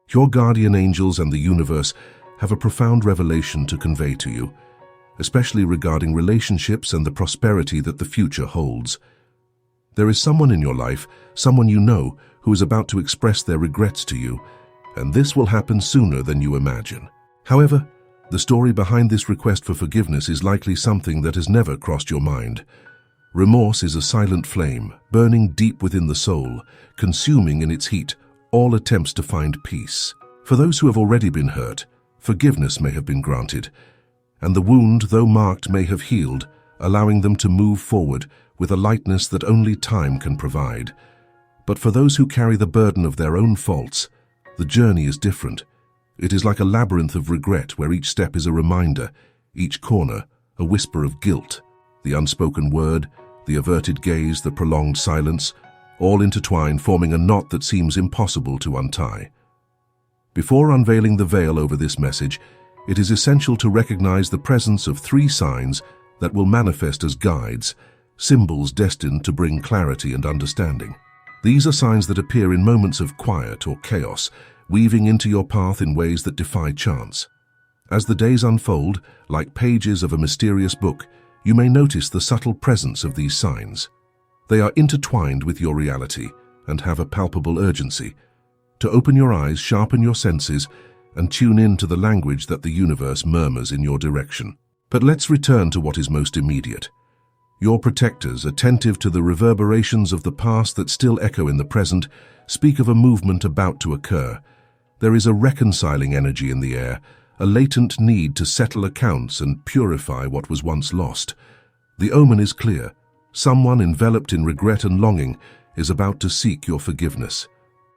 Your guardian angels and the universe have a profound revelation to convey to you, especially regarding relationships and the prosperity that the future holds. There is someone in your life, someone you know, who is about to express their regrets to you, and this will happen sooner than you imagine. However, the story behind this request for forgiveness is likely something that has never crossed your mind. Remorse is a silent flame, burning deep within the soul, consuming in its heat all attempts to find peace. For those who have already been hurt, forgiveness may have been granted, and the wound, though marked, may have healed, allowing them to move forward with a lightness that only time can provide. But for those who carry the burden of their own faults, the journey is different. It is like a labyrinth of regret where each step is a reminder, each corner a whisper of guilt, the unspoken word, the averted gaze, the prolonged silence, all intertwined, forming a knot that seems impossible to untie. Before unveiling the veil over this message, it is essential to recognize the presence of 3 signs that will manifest as guides, symbols destined to bring clarity and understanding. These are signs that appear in moments of quiet or chaos, weaving into your path in ways that defy chance. As the days unfold, like pages of a mysterious book, you may notice the subtle presence of these signs. They are intertwined with your reality and have a palpable urgency. To open your eyes, sharpen your senses, and tune in to the language that the universe murmurs in your direction. But let's return to what is most immediate. Your protectors, attentive to the reverberations of the past that still echo in the present, speak of a movement about to occur. There is a reconciling energy in the air, a latent need to settle accounts and purify what was once lost. The omen is clear. Someone enveloped in regret and longing is about to seek your forgiveness.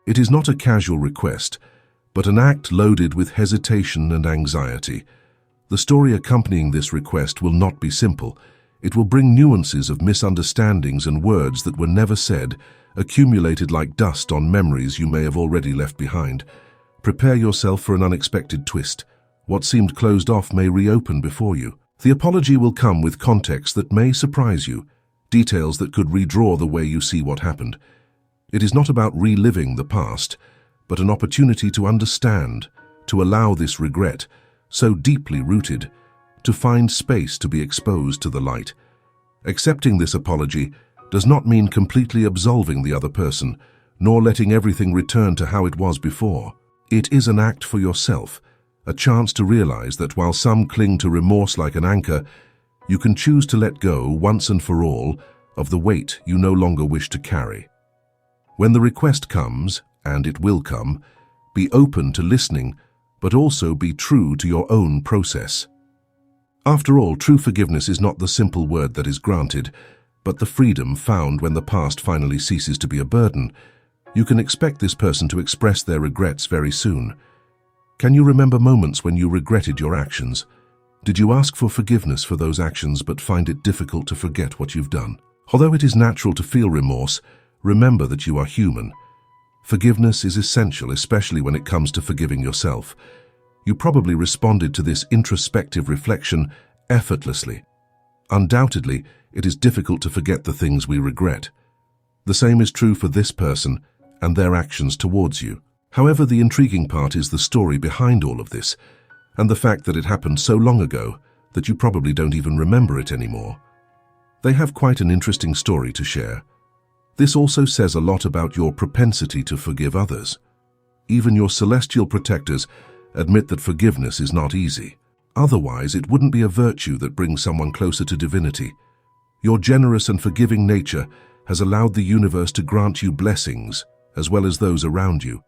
It is not a casual request, but an act loaded with hesitation and anxiety. The story accompanying this request will not be simple. It will bring nuances of misunderstandings and words that were never said, accumulated like dust on memories you may have already left behind. Prepare yourself for an unexpected twist. What seemed closed off may reopen before you. The apology will come with context that may surprise you, details that could redraw the way you see what happened. It is not about reliving the past, but an opportunity to understand, to allow this regret, so deeply rooted, to find space to be exposed to the light. Accepting this apology does not mean completely absolving the other person, nor letting everything return to how it was before. It is an act for yourself, a chance to realize that while some cling to remorse like an anchor, you can choose to let go, once and for all, of the weight you no longer wish to carry. When the request comes, and it will come, be open to listening, but also be true to your own process. After all, true forgiveness is not the simple word that is granted, but the freedom found when the past finally ceases to be a burden. You can expect this person to express their regrets very soon. Can you remember moments when you regretted your actions? Did you ask for forgiveness for those actions but find it difficult to forget what you've done? Although it is natural to feel remorse, remember that you are human. Forgiveness is essential, especially when it comes to forgiving yourself. You probably responded to this introspective reflection effortlessly. Undoubtedly, it is difficult to forget the things we regret. The same is true for this person and their actions towards you. However, the intriguing part is the story behind all of this, and the fact that it happened so long ago that you probably don't even remember it anymore. They have quite an interesting story to share. This also says a lot about your propensity to forgive others. Even your celestial protectors admit that forgiveness is not easy. Otherwise, it wouldn't be a virtue that brings someone closer to divinity. Your generous and forgiving nature has allowed the universe to grant you blessings, as well as those around you.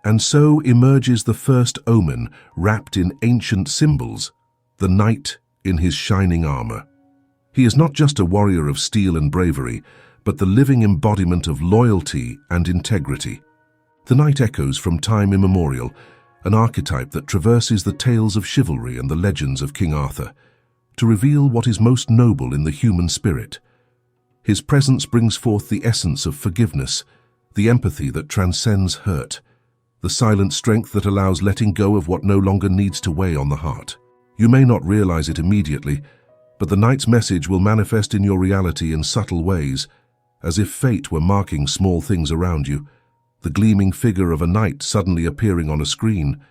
And so emerges the first omen wrapped in ancient symbols, the knight in his shining armor. He is not just a warrior of steel and bravery, but the living embodiment of loyalty and integrity. The knight echoes from time immemorial, an archetype that traverses the tales of chivalry and the legends of King Arthur, to reveal what is most noble in the human spirit. His presence brings forth the essence of forgiveness, the empathy that transcends hurt, the silent strength that allows letting go of what no longer needs to weigh on the heart. You may not realize it immediately, but the knight's message will manifest in your reality in subtle ways, as if fate were marking small things around you, the gleaming figure of a knight suddenly appearing on a screen,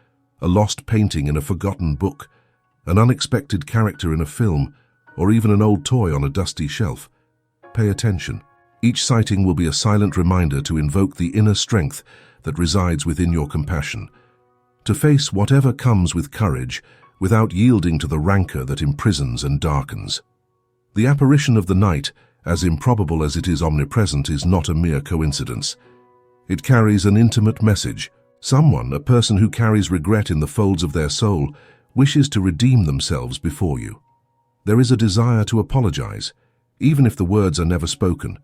a lost painting in a forgotten book, an unexpected character in a film, or even an old toy on a dusty shelf. Pay attention. Each sighting will be a silent reminder to invoke the inner strength that resides within your compassion, to face whatever comes with courage without yielding to the rancor that imprisons and darkens. The apparition of the night, as improbable as it is omnipresent, is not a mere coincidence. It carries an intimate message. Someone, a person who carries regret in the folds of their soul, wishes to redeem themselves before you. There is a desire to apologize, even if the words are never spoken.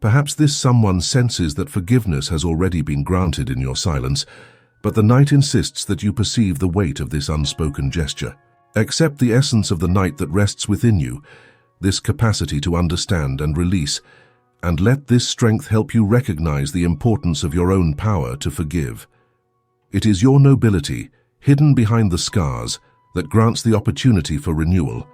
Perhaps this someone senses that forgiveness has already been granted in your silence, but the night insists that you perceive the weight of this unspoken gesture. Accept the essence of the night that rests within you, this capacity to understand and release, and let this strength help you recognize the importance of your own power to forgive. It is your nobility, hidden behind the scars, that grants the opportunity for renewal,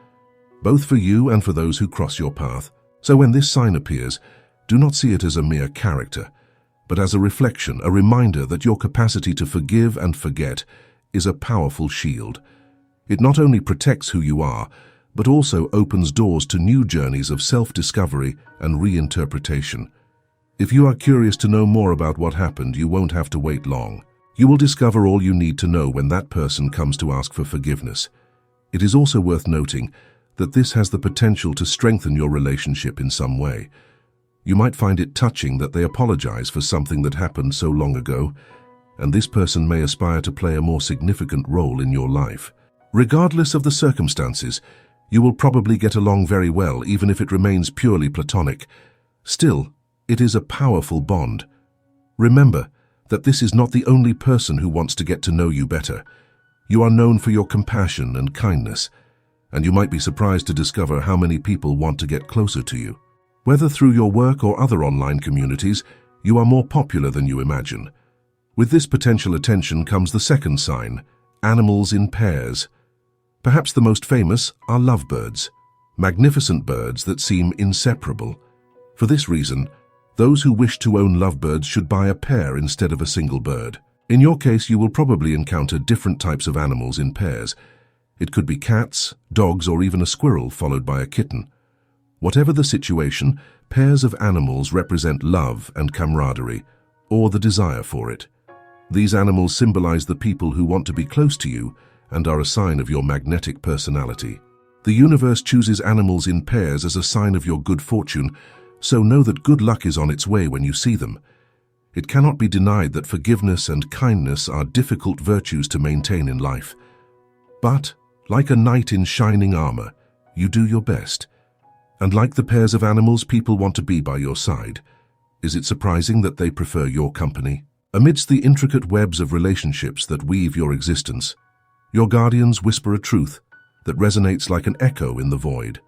both for you and for those who cross your path. So when this sign appears, do not see it as a mere character, but as a reflection, a reminder that your capacity to forgive and forget is a powerful shield. It not only protects who you are, but also opens doors to new journeys of self-discovery and reinterpretation. If you are curious to know more about what happened, you won't have to wait long. You will discover all you need to know when that person comes to ask for forgiveness. It is also worth noting that this has the potential to strengthen your relationship in some way. You might find it touching that they apologize for something that happened so long ago, and this person may aspire to play a more significant role in your life. Regardless of the circumstances, you will probably get along very well, even if it remains purely platonic. Still, it is a powerful bond. Remember that this is not the only person who wants to get to know you better. You are known for your compassion and kindness, and you might be surprised to discover how many people want to get closer to you. Whether through your work or other online communities, you are more popular than you imagine. With this potential attention comes the second sign: animals in pairs. Perhaps the most famous are lovebirds, magnificent birds that seem inseparable. For this reason, those who wish to own lovebirds should buy a pair instead of a single bird. In your case, you will probably encounter different types of animals in pairs. It could be cats, dogs, or even a squirrel followed by a kitten. Whatever the situation, pairs of animals represent love and camaraderie, or the desire for it. These animals symbolize the people who want to be close to you and are a sign of your magnetic personality. The universe chooses animals in pairs as a sign of your good fortune, so know that good luck is on its way when you see them. It cannot be denied that forgiveness and kindness are difficult virtues to maintain in life. But, like a knight in shining armor, you do your best. And like the pairs of animals, people want to be by your side. Is it surprising that they prefer your company? Amidst the intricate webs of relationships that weave your existence, your guardians whisper a truth that resonates like an echo in the void.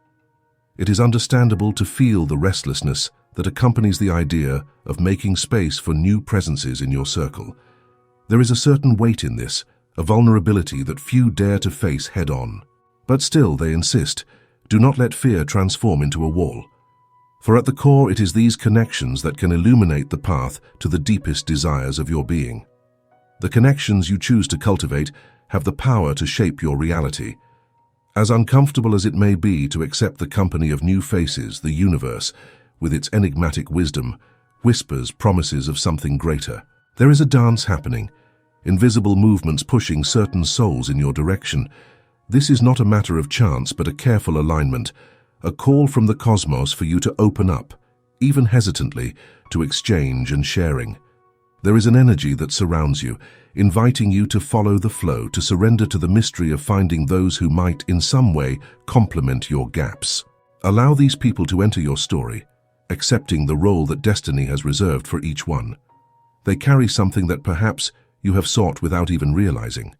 It is understandable to feel the restlessness that accompanies the idea of making space for new presences in your circle. There is a certain weight in this, a vulnerability that few dare to face head-on. But still, they insist, do not let fear transform into a wall. For at the core, it is these connections that can illuminate the path to the deepest desires of your being. The connections you choose to cultivate have the power to shape your reality. As uncomfortable as it may be to accept the company of new faces, the universe, with its enigmatic wisdom, whispers promises of something greater. There is a dance happening, invisible movements pushing certain souls in your direction. This is not a matter of chance, but a careful alignment, a call from the cosmos for you to open up, even hesitantly, to exchange and sharing. There is an energy that surrounds you, inviting you to follow the flow, to surrender to the mystery of finding those who might, in some way, complement your gaps. Allow these people to enter your story, accepting the role that destiny has reserved for each one. They carry something that perhaps you have sought without even realizing.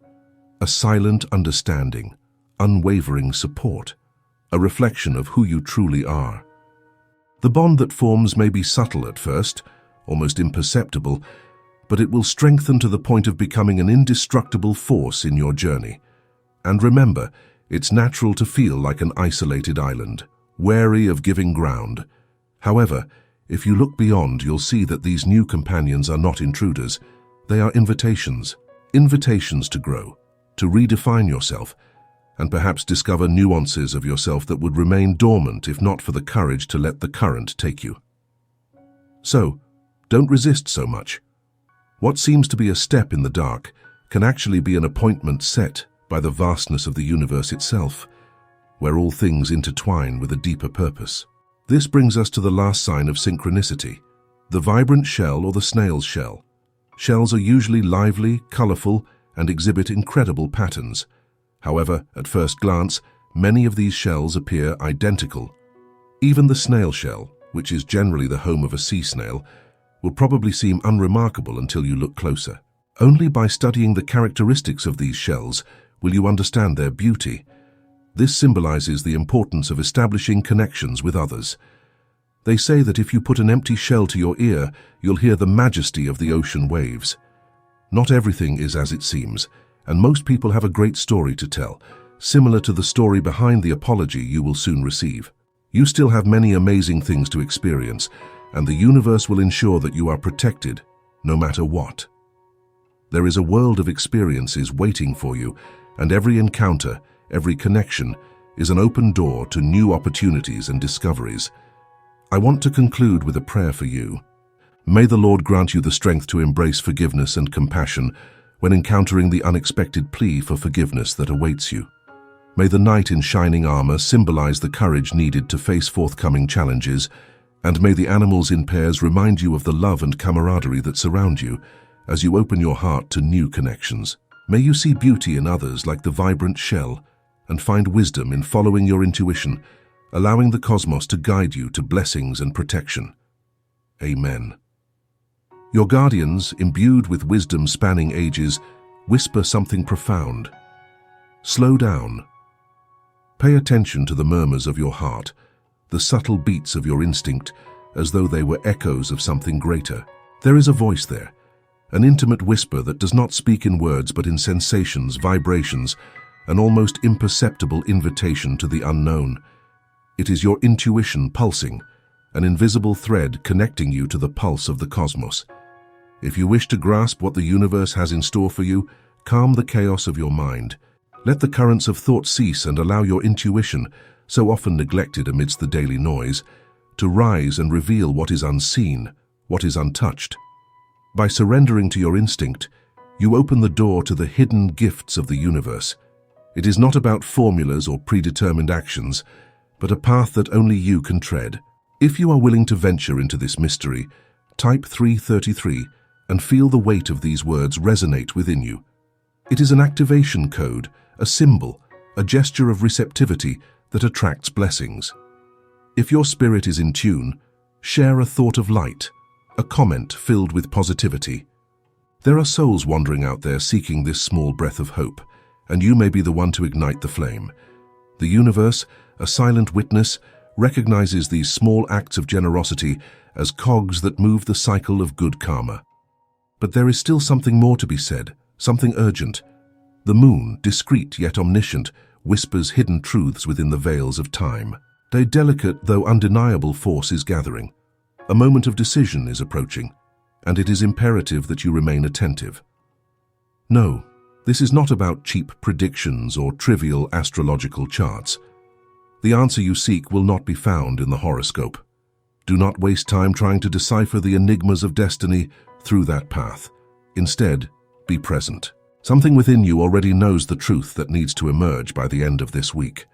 A silent understanding, unwavering support, a reflection of who you truly are. The bond that forms may be subtle at first, almost imperceptible, but it will strengthen to the point of becoming an indestructible force in your journey. And remember, it's natural to feel like an isolated island, wary of giving ground. However, If you look beyond, you'll see that these new companions are not intruders. They are invitations. Invitations to grow, to redefine yourself, and perhaps discover nuances of yourself that would remain dormant if not for the courage to let the current take you. So, don't resist so much. What seems to be a step in the dark can actually be an appointment set by the vastness of the universe itself, where all things intertwine with a deeper purpose. This brings us to the last sign of synchronicity, the vibrant shell or the snail's shell. Shells are usually lively, colorful, and exhibit incredible patterns. However, at first glance, many of these shells appear identical. Even the snail shell, which is generally the home of a sea snail, will probably seem unremarkable until you look closer. Only by studying the characteristics of these shells will you understand their beauty. This symbolizes the importance of establishing connections with others. They say that if you put an empty shell to your ear, you'll hear the majesty of the ocean waves. Not everything is as it seems, and most people have a great story to tell, similar to the story behind the apology you will soon receive. You still have many amazing things to experience, and the universe will ensure that you are protected, no matter what. There is a world of experiences waiting for you, and every encounter, every connection, is an open door to new opportunities and discoveries. I want to conclude with a prayer for you. May the Lord grant you the strength to embrace forgiveness and compassion when encountering the unexpected plea for forgiveness that awaits you. May the knight in shining armor symbolize the courage needed to face forthcoming challenges, and may the animals in pairs remind you of the love and camaraderie that surround you as you open your heart to new connections. May you see beauty in others like the vibrant shell, and find wisdom in following your intuition, allowing the cosmos to guide you to blessings and protection. Amen. Your guardians, imbued with wisdom spanning ages, whisper something profound. Slow down. Pay attention to the murmurs of your heart, the subtle beats of your instinct, as though they were echoes of something greater. There is a voice there, an intimate whisper that does not speak in words but in sensations, vibrations, an almost imperceptible invitation to the unknown. It is your intuition pulsing, an invisible thread connecting you to the pulse of the cosmos. If you wish to grasp what the universe has in store for you, calm the chaos of your mind. Let the currents of thought cease and allow your intuition, so often neglected amidst the daily noise, to rise and reveal what is unseen, what is untouched. By surrendering to your instinct, you open the door to the hidden gifts of the universe. It is not about formulas or predetermined actions, but a path that only you can tread. If you are willing to venture into this mystery, type 333 and feel the weight of these words resonate within you. It is an activation code, a symbol, a gesture of receptivity that attracts blessings. If your spirit is in tune, share a thought of light, a comment filled with positivity. There are souls wandering out there seeking this small breath of hope, and you may be the one to ignite the flame. The universe, a silent witness, recognizes these small acts of generosity as cogs that move the cycle of good karma. But there is still something more to be said, something urgent. The moon, discreet yet omniscient, whispers hidden truths within the veils of time. A delicate though undeniable force is gathering. A moment of decision is approaching, and it is imperative that you remain attentive. No, this is not about cheap predictions or trivial astrological charts. The answer you seek will not be found in the horoscope. Do not waste time trying to decipher the enigmas of destiny through that path. Instead, be present. Something within you already knows the truth that needs to emerge by the end of this week.